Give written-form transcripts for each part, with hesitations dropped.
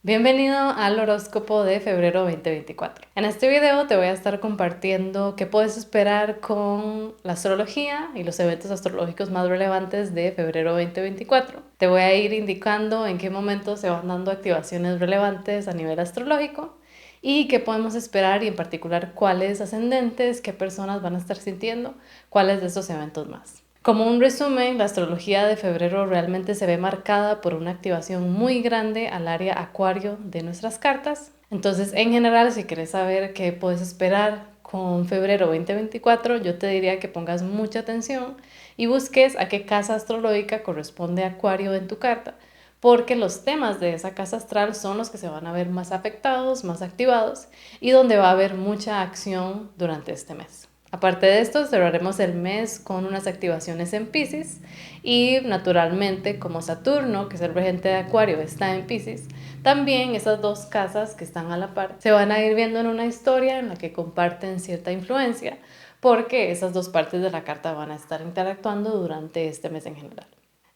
Bienvenido al horóscopo de febrero 2024. En este video te voy a estar compartiendo qué puedes esperar con la astrología y los eventos astrológicos más relevantes de febrero 2024. Te voy a ir indicando en qué momentos se van dando activaciones relevantes a nivel astrológico y qué podemos esperar y en particular cuáles ascendentes, qué personas van a estar sintiendo, cuáles de estos eventos más. Como un resumen, la astrología de febrero realmente se ve marcada por una activación muy grande al área acuario de nuestras cartas. Entonces, en general, si quieres saber qué puedes esperar con febrero 2024, yo te diría que pongas mucha atención y busques a qué casa astrológica corresponde acuario en tu carta, porque los temas de esa casa astral son los que se van a ver más afectados, más activados y donde va a haber mucha acción durante este mes. Aparte de esto, cerraremos el mes con unas activaciones en Piscis y naturalmente como Saturno, que es el regente de Acuario, está en Piscis, también esas dos casas que están a la par se van a ir viendo en una historia en la que comparten cierta influencia porque esas dos partes de la carta van a estar interactuando durante este mes en general.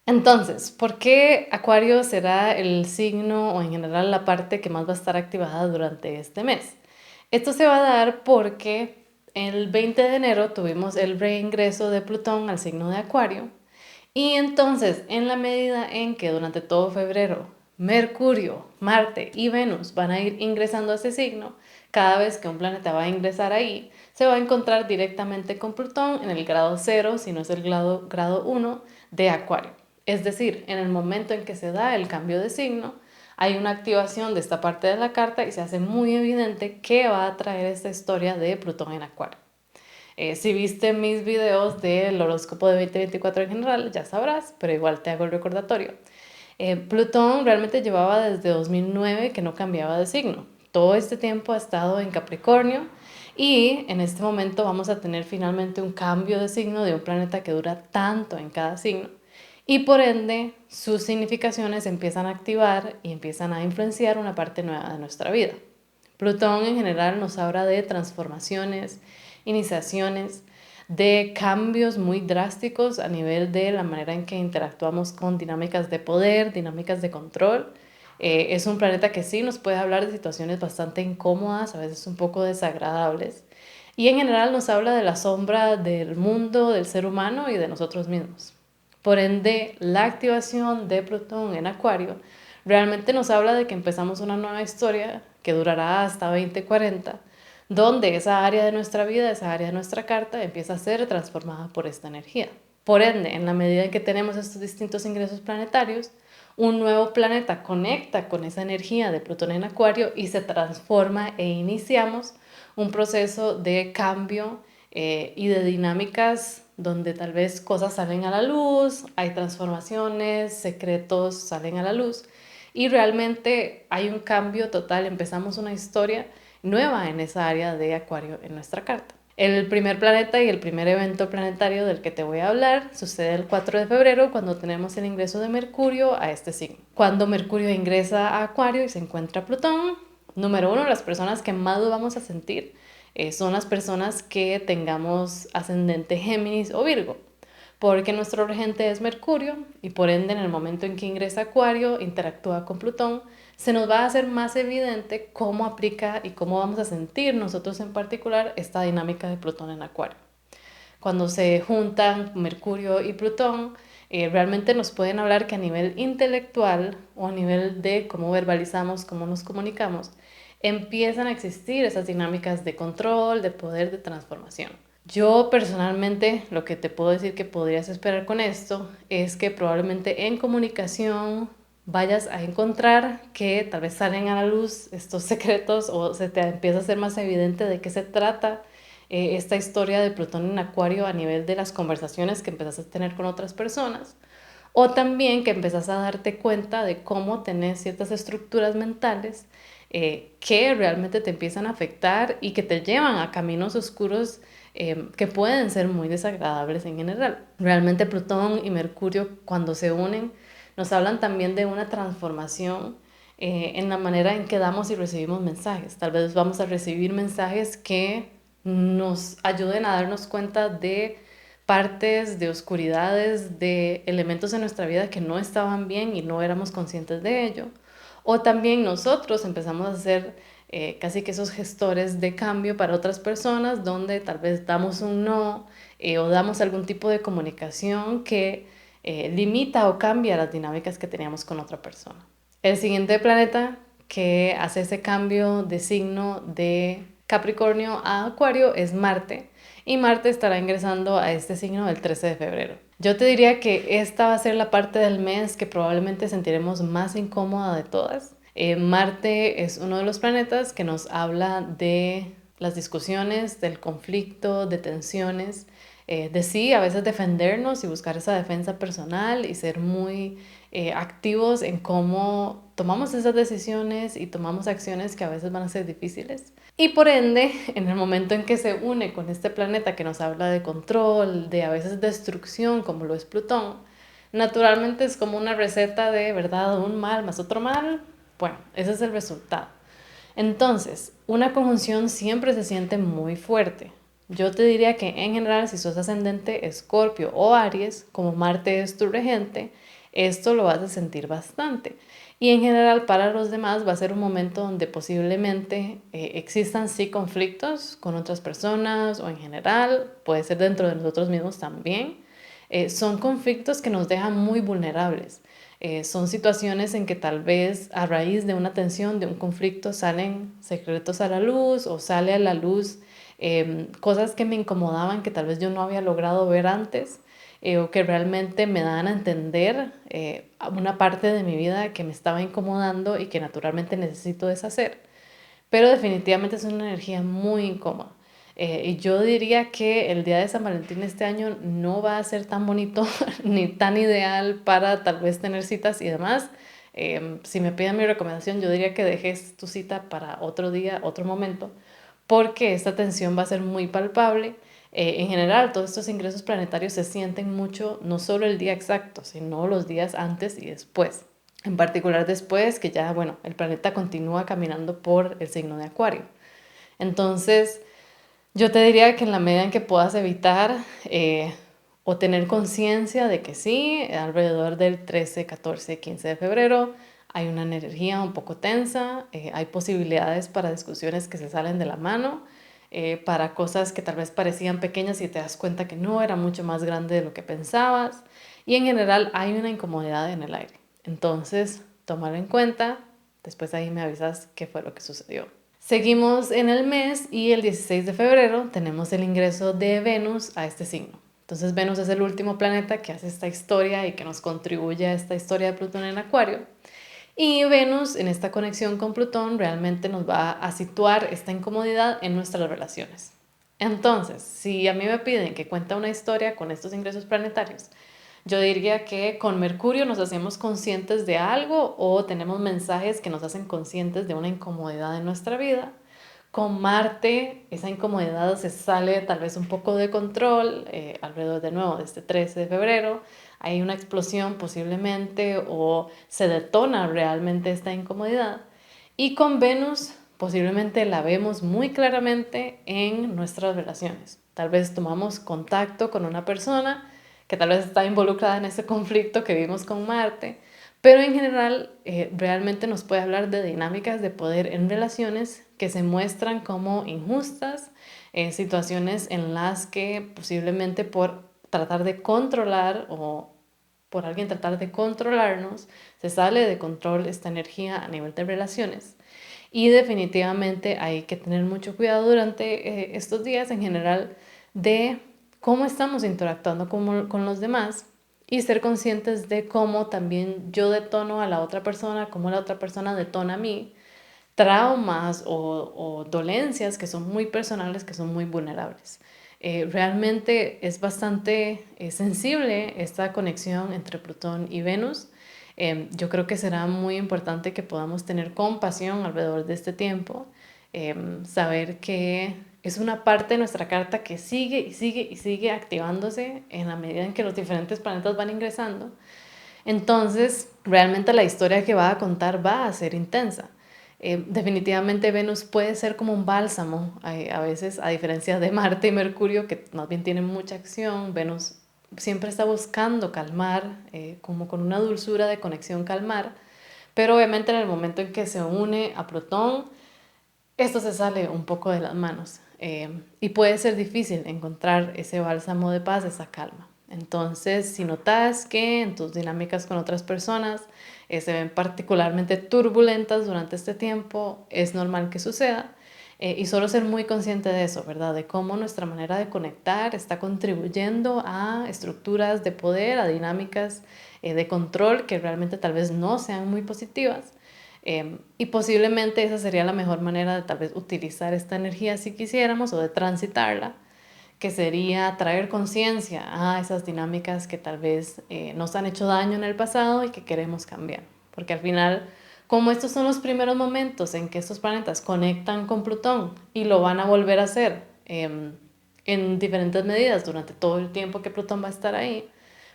Entonces, ¿por qué Acuario será el signo o en general la parte que más va a estar activada durante este mes? Esto se va a dar porque el 20 de enero tuvimos el reingreso de Plutón al signo de Acuario y entonces en la medida en que durante todo febrero Mercurio, Marte y Venus van a ir ingresando a ese signo, cada vez que un planeta va a ingresar ahí, se va a encontrar directamente con Plutón en el grado 0, si no es el grado 1 de Acuario. Es decir, en el momento en que se da el cambio de signo, hay una activación de esta parte de la carta y se hace muy evidente que va a traer esta historia de Plutón en Acuario. Si viste mis videos del horóscopo de 2024 en general, ya sabrás, pero igual te hago el recordatorio. Plutón realmente llevaba desde 2009 que no cambiaba de signo. Todo este tiempo ha estado en Capricornio y en este momento vamos a tener finalmente un cambio de signo de un planeta que dura tanto en cada signo. Y por ende, sus significaciones empiezan a activar y empiezan a influenciar una parte nueva de nuestra vida. Plutón en general nos habla de transformaciones, iniciaciones, de cambios muy drásticos a nivel de la manera en que interactuamos con dinámicas de poder, dinámicas de control. Es un planeta que sí nos puede hablar de situaciones bastante incómodas, a veces un poco desagradables. Y en general nos habla de la sombra del mundo, del ser humano y de nosotros mismos. Por ende, la activación de Plutón en Acuario realmente nos habla de que empezamos una nueva historia que durará hasta 2040, donde esa área de nuestra vida, esa área de nuestra carta, empieza a ser transformada por esta energía. Por ende, en la medida en que tenemos estos distintos ingresos planetarios, un nuevo planeta conecta con esa energía de Plutón en Acuario y se transforma e iniciamos un proceso de cambio y de dinámicas donde tal vez cosas salen a la luz, hay transformaciones, secretos salen a la luz y realmente hay un cambio total, empezamos una historia nueva en esa área de Acuario en nuestra carta. El primer planeta y el primer evento planetario del que te voy a hablar sucede el 4 de febrero cuando tenemos el ingreso de Mercurio a este signo. Cuando Mercurio ingresa a Acuario y se encuentra Plutón, número uno, las personas que más lo vamos a sentir son las personas que tengamos ascendente Géminis o Virgo, porque nuestro regente es Mercurio y por ende en el momento en que ingresa Acuario, interactúa con Plutón, se nos va a hacer más evidente cómo aplica y cómo vamos a sentir nosotros en particular esta dinámica de Plutón en Acuario. Cuando se juntan Mercurio y Plutón, realmente nos pueden hablar que a nivel intelectual o a nivel de cómo verbalizamos, cómo nos comunicamos, empiezan a existir esas dinámicas de control, de poder, de transformación. Yo personalmente lo que te puedo decir que podrías esperar con esto es que probablemente en comunicación vayas a encontrar que tal vez salen a la luz estos secretos o se te empieza a ser más evidente de qué se trata esta historia de Plutón en Acuario a nivel de las conversaciones que empezás a tener con otras personas. O también que empezás a darte cuenta de cómo tenés ciertas estructuras mentales que realmente te empiezan a afectar y que te llevan a caminos oscuros que pueden ser muy desagradables en general. Realmente Plutón y Mercurio cuando se unen nos hablan también de una transformación en la manera en que damos y recibimos mensajes. Tal vez vamos a recibir mensajes que nos ayuden a darnos cuenta de partes, de oscuridades, de elementos en nuestra vida que no estaban bien y no éramos conscientes de ello. O también nosotros empezamos a ser casi que esos gestores de cambio para otras personas, donde tal vez damos un no o damos algún tipo de comunicación que limita o cambia las dinámicas que teníamos con otra persona. El siguiente planeta que hace ese cambio de signo de Capricornio a Acuario es Marte, y Marte estará ingresando a este signo el 13 de febrero. Yo te diría que esta va a ser la parte del mes que probablemente sentiremos más incómoda de todas. Marte es uno de los planetas que nos habla de las discusiones, del conflicto, de tensiones, de sí, a veces defendernos y buscar esa defensa personal y ser muy activos en cómo tomamos esas decisiones y tomamos acciones que a veces van a ser difíciles. Y por ende, en el momento en que se une con este planeta que nos habla de control, de a veces destrucción, como lo es Plutón, naturalmente es como una receta de, ¿verdad?, un mal más otro mal. Bueno, ese es el resultado. Entonces, una conjunción siempre se siente muy fuerte. Yo te diría que en general, si sos ascendente Escorpio o Aries, como Marte es tu regente, esto lo vas a sentir bastante. Y en general para los demás va a ser un momento donde posiblemente existan sí conflictos con otras personas o en general, puede ser dentro de nosotros mismos también. Son conflictos que nos dejan muy vulnerables. Son situaciones en que tal vez a raíz de una tensión, de un conflicto, salen secretos a la luz o sale a la luz cosas que me incomodaban que tal vez yo no había logrado ver antes o que realmente me dan a entender una parte de mi vida que me estaba incomodando y que naturalmente necesito deshacer. Pero definitivamente es una energía muy incómoda. Y yo diría que el día de San Valentín este año no va a ser tan bonito ni tan ideal para tal vez tener citas y demás. Si me piden mi recomendación, yo diría que dejes tu cita para otro día, otro momento, porque esta tensión va a ser muy palpable. En general, todos estos ingresos planetarios se sienten mucho, no solo el día exacto, sino los días antes y después. En particular después, que ya, bueno, el planeta continúa caminando por el signo de Acuario. Entonces, yo te diría que en la medida en que puedas evitar o tener conciencia de que sí, alrededor del 13, 14, 15 de febrero hay una energía un poco tensa, hay posibilidades para discusiones que se salen de la mano, para cosas que tal vez parecían pequeñas y te das cuenta que no, era mucho más grande de lo que pensabas, y en general hay una incomodidad en el aire. Entonces, tómalo en cuenta, después ahí me avisas qué fue lo que sucedió. Seguimos en el mes y el 16 de febrero tenemos el ingreso de Venus a este signo. Entonces Venus es el último planeta que hace esta historia y que nos contribuye a esta historia de Plutón en Acuario. Y Venus en esta conexión con Plutón realmente nos va a situar esta incomodidad en nuestras relaciones. Entonces, si a mí me piden que cuente una historia con estos ingresos planetarios, yo diría que con Mercurio nos hacemos conscientes de algo o tenemos mensajes que nos hacen conscientes de una incomodidad en nuestra vida. Con Marte, esa incomodidad se sale tal vez un poco de control, alrededor de nuevo de este 13 de febrero. Hay una explosión posiblemente o se detona realmente esta incomodidad. Y con Venus posiblemente la vemos muy claramente en nuestras relaciones. Tal vez tomamos contacto con una persona que tal vez está involucrada en ese conflicto que vimos con Marte, pero en general realmente nos puede hablar de dinámicas de poder en relaciones que se muestran como injustas, situaciones en las que posiblemente por tratar de controlar o por alguien tratar de controlarnos, se sale de control esta energía a nivel de relaciones. Y definitivamente hay que tener mucho cuidado durante estos días en general de cómo estamos interactuando con los demás y ser conscientes de cómo también yo detono a la otra persona, cómo la otra persona detona a mí, traumas o dolencias que son muy personales, que son muy vulnerables. Realmente es bastante sensible esta conexión entre Plutón y Venus. Yo creo que será muy importante que podamos tener compasión alrededor de este tiempo, saber que es una parte de nuestra carta que sigue y sigue y sigue activándose en la medida en que los diferentes planetas van ingresando. Entonces, realmente la historia que va a contar va a ser intensa. Definitivamente Venus puede ser como un bálsamo, a veces a diferencia de Marte y Mercurio, que más bien tienen mucha acción. Venus siempre está buscando calmar, como con una dulzura de conexión calmar, Pero obviamente en el momento en que se une a Plutón, esto se sale un poco de las manos y puede ser difícil encontrar ese bálsamo de paz, esa calma. Entonces, si notas que en tus dinámicas con otras personas se ven particularmente turbulentas durante este tiempo, es normal que suceda. Y solo ser muy consciente de eso, ¿verdad? De cómo nuestra manera de conectar está contribuyendo a estructuras de poder, a dinámicas de control que realmente tal vez no sean muy positivas. Y posiblemente esa sería la mejor manera de tal vez utilizar esta energía si quisiéramos o de transitarla, que sería traer conciencia a esas dinámicas que tal vez nos han hecho daño en el pasado y que queremos cambiar. Porque al final, como estos son los primeros momentos en que estos planetas conectan con Plutón y lo van a volver a hacer en diferentes medidas durante todo el tiempo que Plutón va a estar ahí,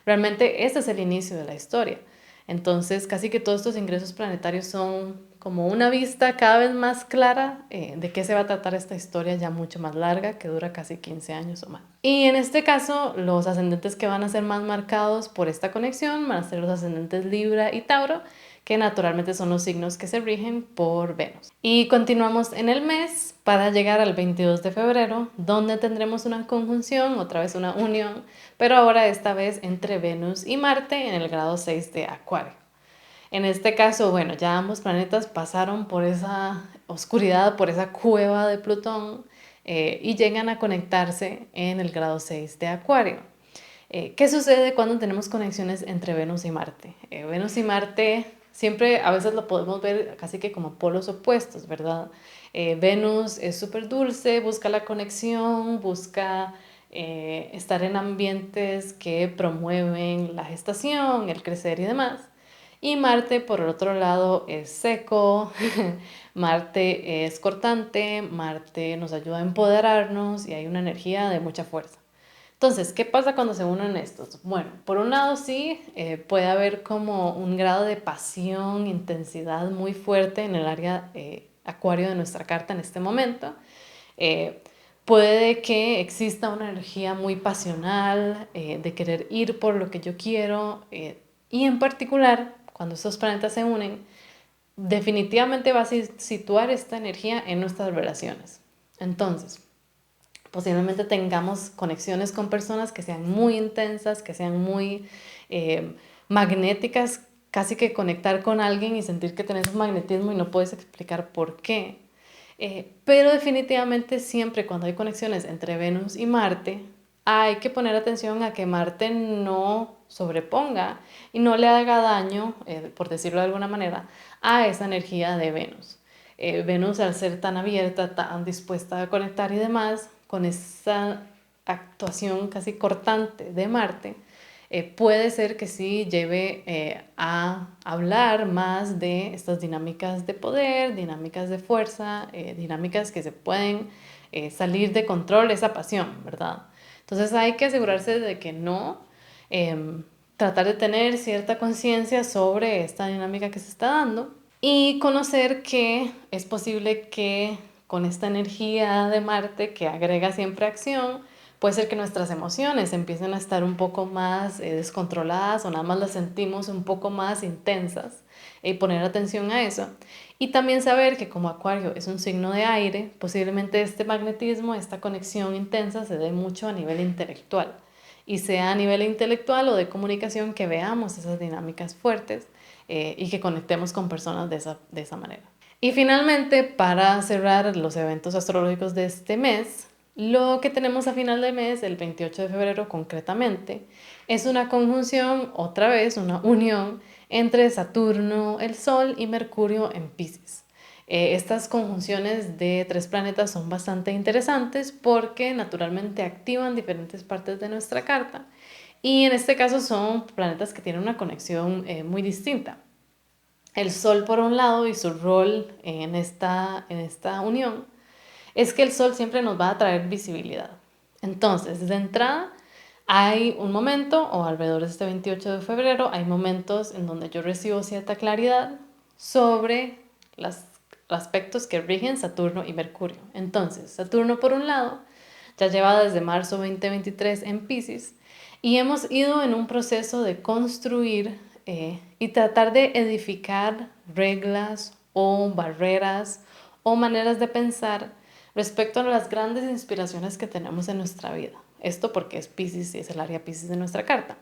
realmente este es el inicio de la historia. Entonces, casi que todos estos ingresos planetarios son como una vista cada vez más clara de qué se va a tratar esta historia ya mucho más larga, que dura casi 15 años o más. Y en este caso, los ascendentes que van a ser más marcados por esta conexión van a ser los ascendentes Libra y Tauro, que naturalmente son los signos que se rigen por Venus. Y continuamos en el mes para llegar al 22 de febrero, donde tendremos una conjunción, otra vez una unión, pero ahora esta vez entre Venus y Marte en el grado 6 de Acuario. En este caso, bueno, ya ambos planetas pasaron por esa oscuridad, por esa cueva de Plutón y llegan a conectarse en el grado 6 de Acuario. ¿Qué sucede cuando tenemos conexiones entre Venus y Marte? Venus y Marte siempre a veces lo podemos ver casi que como polos opuestos, ¿verdad? Venus es súper dulce, busca la conexión, busca estar en ambientes que promueven la gestación, el crecer y demás. Y Marte, por el otro lado, es seco, Marte es cortante, Marte nos ayuda a empoderarnos y hay una energía de mucha fuerza. Entonces, ¿qué pasa cuando se unen estos? Bueno, por un lado sí, puede haber como un grado de pasión, intensidad muy fuerte en el área acuario de nuestra carta en este momento. Eh, Puede que exista una energía muy pasional, de querer ir por lo que yo quiero, y en particular, cuando estos planetas se unen, definitivamente va a situar esta energía en nuestras relaciones. Entonces, posiblemente tengamos conexiones con personas que sean muy intensas, que sean muy magnéticas, casi que conectar con alguien y sentir que tenés un magnetismo y no puedes explicar por qué. Pero definitivamente siempre cuando hay conexiones entre Venus y Marte, hay que poner atención a que Marte no sobreponga y no le haga daño, por decirlo de alguna manera, a esa energía de Venus. Venus, al ser tan abierta, tan dispuesta a conectar y demás, con esa actuación casi cortante de Marte, puede ser que sí lleve a hablar más de estas dinámicas de poder, dinámicas de fuerza, dinámicas que se pueden salir de control, esa pasión, ¿verdad? Entonces hay que asegurarse de que no, tratar de tener cierta conciencia sobre esta dinámica que se está dando y conocer que es posible que con esta energía de Marte que agrega siempre acción, puede ser que nuestras emociones empiecen a estar un poco más descontroladas o nada más las sentimos un poco más intensas y poner atención a eso. Y también saber que como Acuario es un signo de aire, posiblemente este magnetismo, esta conexión intensa se dé mucho a nivel intelectual. Y sea a nivel intelectual o de comunicación que veamos esas dinámicas fuertes y que conectemos con personas de esa manera. Y finalmente, para cerrar los eventos astrológicos de este mes, lo que tenemos a final de mes, el 28 de febrero concretamente, es una conjunción, otra vez una unión entre Saturno, el Sol y Mercurio en Piscis. Estas conjunciones de tres planetas son bastante interesantes porque naturalmente activan diferentes partes de nuestra carta y en este caso son planetas que tienen una conexión muy distinta. El Sol por un lado y su rol en esta unión es que el Sol siempre nos va a traer visibilidad. Entonces, de entrada, hay un momento, o alrededor de este 28 de febrero, hay momentos en donde yo recibo cierta claridad sobre los aspectos que rigen Saturno y Mercurio. Entonces, Saturno por un lado, ya lleva desde marzo 2023 en Piscis y hemos ido en un proceso de construir y tratar de edificar reglas o barreras o maneras de pensar respecto a las grandes inspiraciones que tenemos en nuestra vida. Esto porque es Piscis y es el área Piscis de nuestra carta.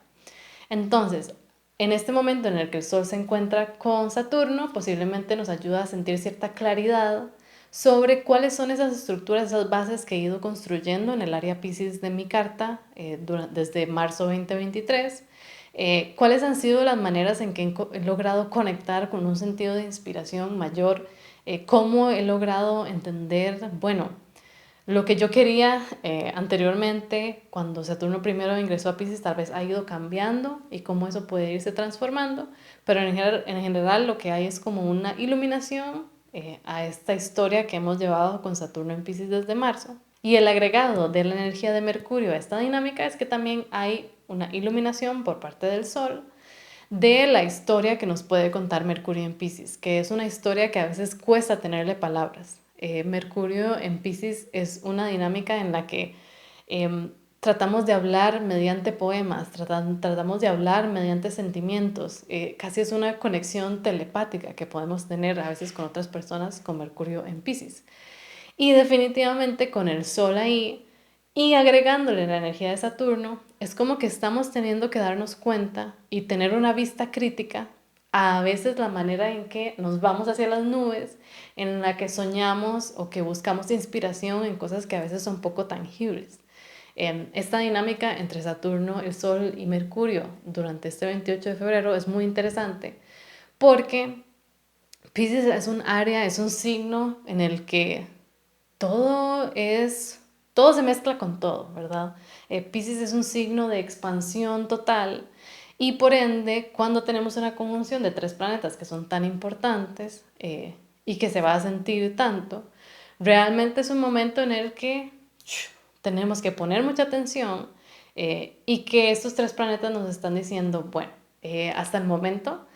Entonces, en este momento en el que el Sol se encuentra con Saturno, posiblemente nos ayuda a sentir cierta claridad sobre cuáles son esas estructuras, esas bases que he ido construyendo en el área Piscis de mi carta desde marzo 2023. Cuáles han sido las maneras en que he logrado conectar con un sentido de inspiración mayor, cómo he logrado entender, bueno, lo que yo quería anteriormente, cuando Saturno primero ingresó a Piscis, tal vez ha ido cambiando y cómo eso puede irse transformando, pero en general lo que hay es como una iluminación a esta historia que hemos llevado con Saturno en Piscis desde marzo. Y el agregado de la energía de Mercurio a esta dinámica es que también hay una iluminación por parte del Sol de la historia que nos puede contar Mercurio en Piscis, que es una historia que a veces cuesta tenerle palabras. Mercurio en Piscis es una dinámica en la que tratamos de hablar mediante poemas, tratamos de hablar mediante sentimientos, casi es una conexión telepática que podemos tener a veces con otras personas con Mercurio en Piscis. Y definitivamente con el Sol ahí y agregándole la energía de Saturno, es como que estamos teniendo que darnos cuenta y tener una vista crítica a veces la manera en que nos vamos hacia las nubes, en la que soñamos o que buscamos inspiración en cosas que a veces son poco tangibles. Esta dinámica entre Saturno, el Sol y Mercurio durante este 28 de febrero es muy interesante porque Piscis es un área, es un signo en el que todo es, todo se mezcla con todo, ¿verdad? Piscis es un signo de expansión total y por ende, cuando tenemos una conjunción de tres planetas que son tan importantes y que se va a sentir tanto, realmente es un momento en el que tenemos que poner mucha atención y que estos tres planetas nos están diciendo, bueno, hasta el momento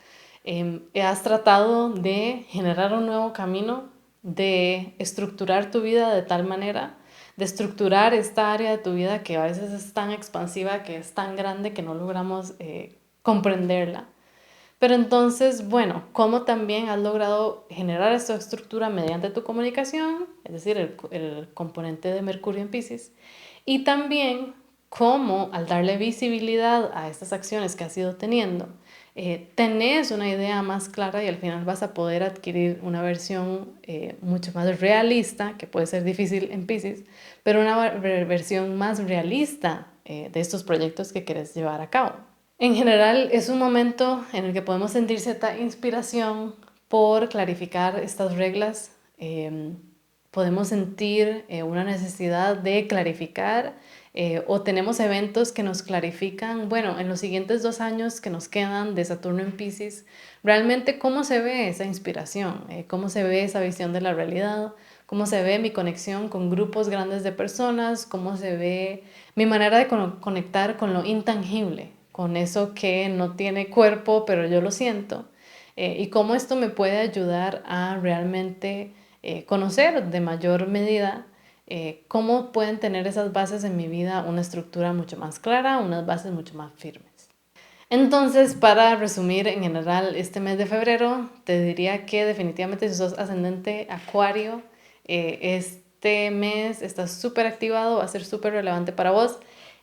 has tratado de generar un nuevo camino, de estructurar tu vida de tal manera, de estructurar esta área de tu vida que a veces es tan expansiva, que es tan grande que no logramos comprenderla. Pero entonces, bueno, ¿cómo también has logrado generar esta estructura mediante tu comunicación? Es decir, el componente de Mercurio en Piscis. Y también cómo al darle visibilidad a estas acciones que has ido teniendo, tenés una idea más clara y al final vas a poder adquirir una versión mucho más realista, que puede ser difícil en Piscis, pero una versión más realista de estos proyectos que quieres llevar a cabo. En general es un momento en el que podemos sentir cierta inspiración por clarificar estas reglas. Podemos sentir una necesidad de clarificar o tenemos eventos que nos clarifican, bueno, en los siguientes 2 años que nos quedan de Saturno en Piscis, realmente cómo se ve esa inspiración, cómo se ve esa visión de la realidad, cómo se ve mi conexión con grupos grandes de personas, cómo se ve mi manera de conectar con lo intangible, con eso que no tiene cuerpo, pero yo lo siento, y cómo esto me puede ayudar a realmente conocer de mayor medida cómo pueden tener esas bases en mi vida una estructura mucho más clara, unas bases mucho más firmes. Entonces, para resumir en general este mes de febrero, te diría que definitivamente si sos ascendente Acuario, este mes está súper activado, va a ser súper relevante para vos.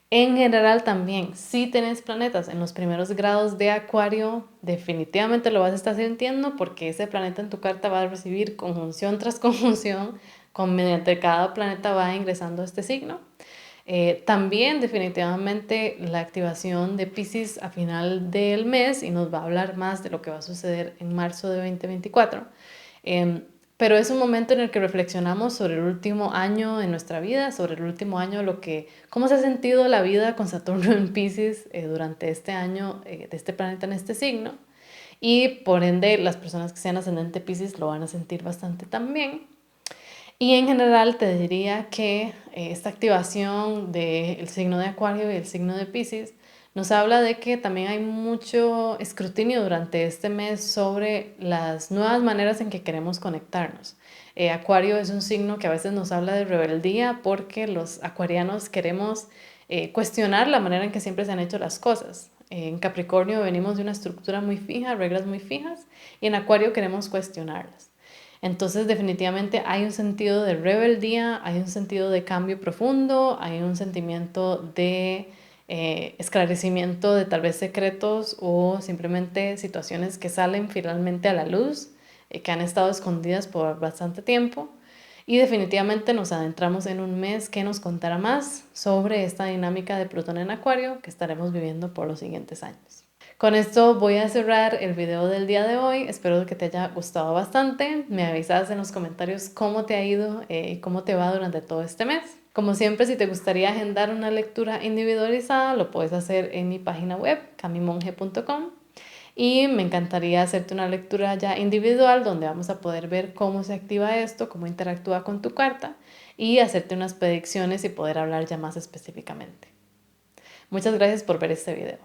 En general también, si tenés planetas en los primeros grados de Acuario, definitivamente lo vas a estar sintiendo porque ese planeta en tu carta va a recibir conjunción tras conjunción, mediante cada planeta va ingresando a este signo. También definitivamente la activación de Piscis a final del mes y nos va a hablar más de lo que va a suceder en marzo de 2024. Pero es un momento en el que reflexionamos sobre el último año de nuestra vida, sobre el último año, cómo se ha sentido la vida con Saturno en Piscis durante este año de este planeta en este signo. Y por ende, las personas que sean ascendente Piscis lo van a sentir bastante también. Y en general te diría que esta activación del signo de Acuario y el signo de Piscis nos habla de que también hay mucho escrutinio durante este mes sobre las nuevas maneras en que queremos conectarnos. Acuario es un signo que a veces nos habla de rebeldía porque los acuarianos queremos cuestionar la manera en que siempre se han hecho las cosas. En Capricornio venimos de una estructura muy fija, reglas muy fijas, y en Acuario queremos cuestionarlas. Entonces definitivamente hay un sentido de rebeldía, hay un sentido de cambio profundo, hay un sentimiento de esclarecimiento de tal vez secretos o simplemente situaciones que salen finalmente a la luz, que han estado escondidas por bastante tiempo. Y definitivamente nos adentramos en un mes que nos contará más sobre esta dinámica de Plutón en Acuario que estaremos viviendo por los siguientes años. Con esto voy a cerrar el video del día de hoy. Espero que te haya gustado bastante. Me avisas en los comentarios cómo te ha ido y cómo te va durante todo este mes. Como siempre, si te gustaría agendar una lectura individualizada, lo puedes hacer en mi página web, camimonje.com. Y me encantaría hacerte una lectura ya individual donde vamos a poder ver cómo se activa esto, cómo interactúa con tu carta y hacerte unas predicciones y poder hablar ya más específicamente. Muchas gracias por ver este video.